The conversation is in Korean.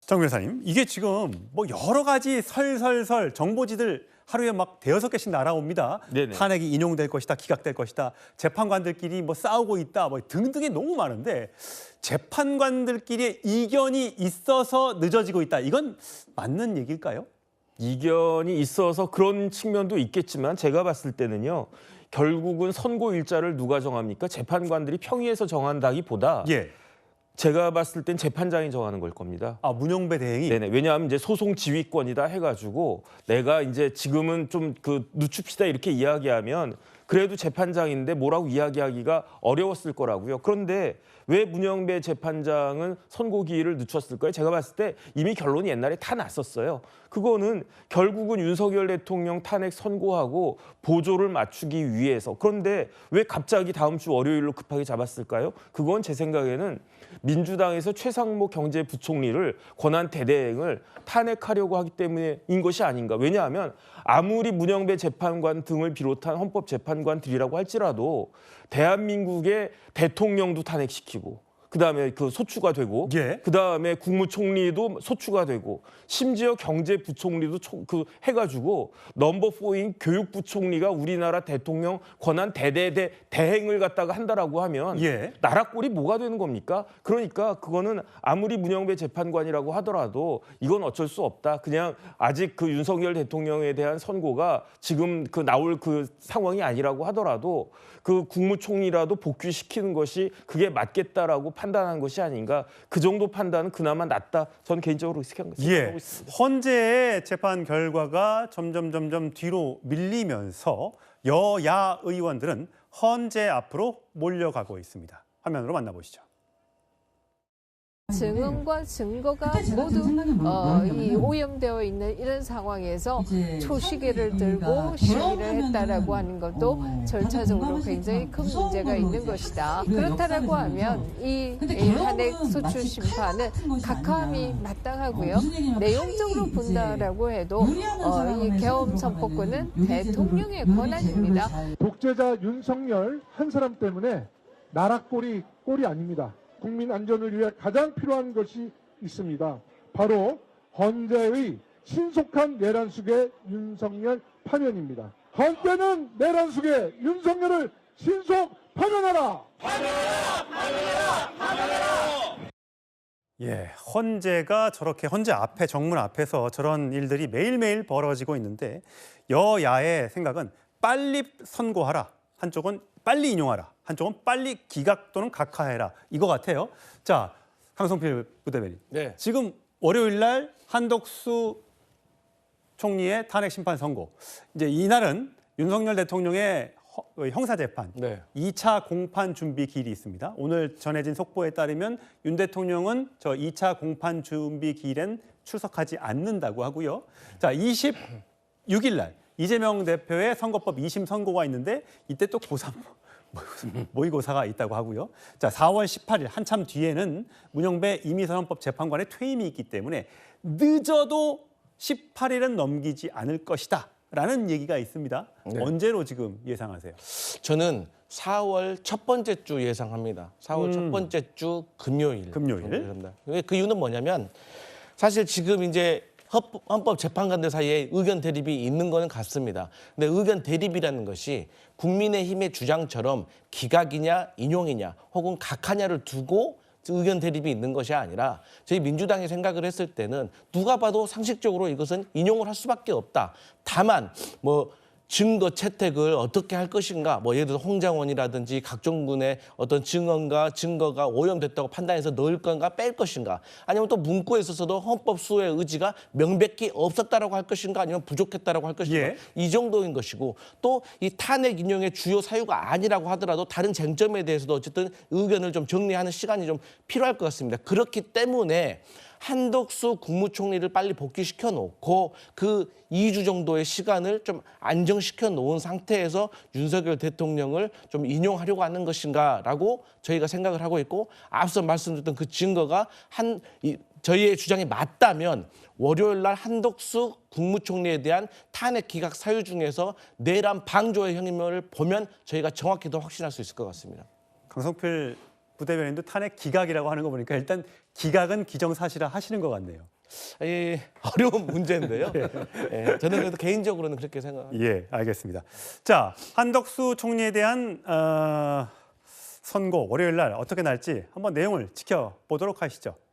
정 변호사님, 이게 지금 뭐 여러 가지 설설설 정보지들 하루에 막 대여섯 개씩 날아옵니다. 네네. 탄핵이 인용될 것이다, 기각될 것이다, 재판관들끼리 뭐 싸우고 있다, 뭐 등등이 너무 많은데 재판관들끼리의 이견이 있어서 늦어지고 있다. 이건 맞는 얘기일까요? 이견이 있어서 그런 측면도 있겠지만 제가 봤을 때는요. 결국은 선고 일자를 누가 정합니까? 재판관들이 평의해서 정한다기보다 예. 제가 봤을 땐 재판장이 정하는 걸 겁니다. 아, 문영배 대행이. 네네. 왜냐하면 이제 소송 지휘권이다 해가지고 내가 이제 지금은 좀 늦춥시다 이렇게 이야기하면 그래도 재판장인데 뭐라고 이야기하기가 어려웠을 거라고요. 그런데 왜 문영배 재판장은 선고 기일을 늦췄을까요? 제가 봤을 때 이미 결론이 옛날에 다 났었어요. 그거는 결국은 윤석열 대통령 탄핵 선고하고 보조를 맞추기 위해서. 그런데 왜 갑자기 다음 주 월요일로 급하게 잡았을까요? 그건 제 생각에는 민주당에서 최상목 경제부총리를 권한 대대행을 탄핵하려고 하기 때문인 것이 아닌가. 왜냐하면 아무리 문영배 재판관 등을 비롯한 헌법재판관들이라고 할지라도 대한민국의 대통령도 탄핵시키고 그다음에 소추가 되고 예. 그다음에 국무총리도 소추가 되고 심지어 경제부총리도 해가지고 넘버 4인 교육부총리가 우리나라 대통령 권한 대행을 갖다가 한다라고 하면 예. 나라 꼴이 뭐가 되는 겁니까? 그러니까 그거는 아무리 문영배 재판관이라고 하더라도 이건 어쩔 수 없다. 그냥 아직 윤석열 대통령에 대한 선고가 지금 나올 상황이 아니라고 하더라도 국무총리라도 복귀시키는 것이 그게 맞겠다라고 판단한 것이 아닌가. 그 정도 판단은 그나마 낫다. 저는 개인적으로 생각하고 있습니다. 헌재의 재판 결과가 점점 뒤로 밀리면서 여야 의원들은 헌재 앞으로 몰려가고 있습니다. 화면으로 만나보시죠. 증언과 증거가 모두 이 오염되어 있는 이런 상황에서 초시계를 들고 시위를 했다라고 하는 것도 절차적으로 굉장히 큰 문제가 있는 것이다. 그렇다라고 하면 이 탄핵 소추 심판은 각하함이 마땅하고요. 내용적으로 본다라고 해도 이 계엄 선포권은 대통령의 권한입니다. 독재자 윤석열 한 사람 때문에 나라 꼴이 아닙니다. 국민 안전을 위해 가장 필요한 것이 있습니다. 바로 헌재의 신속한 내란숙의 윤석열 파면입니다. 헌재는 내란숙의 윤석열을 신속 파면하라! 예, 헌재가 저렇게 헌재 앞에 정문 앞에서 저런 일들이 매일매일 벌어지고 있는데 여야의 생각은 빨리 선고하라. 한쪽은 빨리 인용하라. 한쪽은 빨리 기각 또는 각하해라. 이거 같아요. 자, 강성필 부대변인. 네. 지금 월요일 날 한덕수 총리의 탄핵 심판 선고. 이제 이날은 윤석열 대통령의 형사재판, 네. 2차 공판 준비 기일이 있습니다. 오늘 전해진 속보에 따르면 윤 대통령은 저 2차 공판 준비 기일엔 출석하지 않는다고 하고요. 자, 26일 날 이재명 대표의 선거법 2심 선고가 있는데 이때 또 모의고사가 있다고 하고요. 자, 4월 18일 한참 뒤에는 문영배 이미선 헌법재판관의 퇴임이 있기 때문에 늦어도 18일은 넘기지 않을 것이다 라는 얘기가 있습니다. 네. 언제로 지금 예상하세요? 저는 4월 첫 번째 주 예상합니다. 4월 첫 번째 주 금요일. 그 이유는 뭐냐면 사실 지금 이제 헌법재판관들 사이에 의견 대립이 있는 거는 같습니다. 근데 의견 대립이라는 것이 국민의힘의 주장처럼 기각이냐 인용이냐 혹은 각하냐를 두고 의견 대립이 있는 것이 아니라 저희 민주당이 생각을 했을 때는 누가 봐도 상식적으로 이것은 인용을 할 수밖에 없다. 다만 증거 채택을 어떻게 할 것인가, 예를 들어서 홍장원이라든지 각종 군의 어떤 증거가 오염됐다고 판단해서 넣을 건가 뺄 것인가, 아니면 또 문구에 있어서도 헌법 수호의 의지가 명백히 없었다라고 할 것인가, 아니면 부족했다라고 할 것인가, 예. 이 정도인 것이고, 또 이 탄핵 인용의 주요 사유가 아니라고 하더라도 다른 쟁점에 대해서도 어쨌든 의견을 좀 정리하는 시간이 좀 필요할 것 같습니다. 그렇기 때문에 한덕수 국무총리를 빨리 복귀시켜 놓고 그 2주 정도의 시간을 좀 안정시켜 놓은 상태에서 윤석열 대통령을 좀 인용하려고 하는 것인가라고 저희가 생각을 하고 있고, 앞서 말씀드렸던 그 증거가 저희의 주장이 맞다면 월요일 날 한덕수 국무총리에 대한 탄핵 기각 사유 중에서 내란 방조의 혐의를 보면 저희가 정확히 더 확신할 수 있을 것 같습니다. 강성필 부대변인도 탄핵 기각이라고 하는 거 보니까 일단 기각은 기정사실화 하시는 것 같네요. 어려운 문제인데요. 예, 저는 그래도 개인적으로는 그렇게 생각합니다. 예, 알겠습니다. 자, 한덕수 총리에 대한 선고 월요일 날 어떻게 날지 한번 내용을 지켜보도록 하시죠.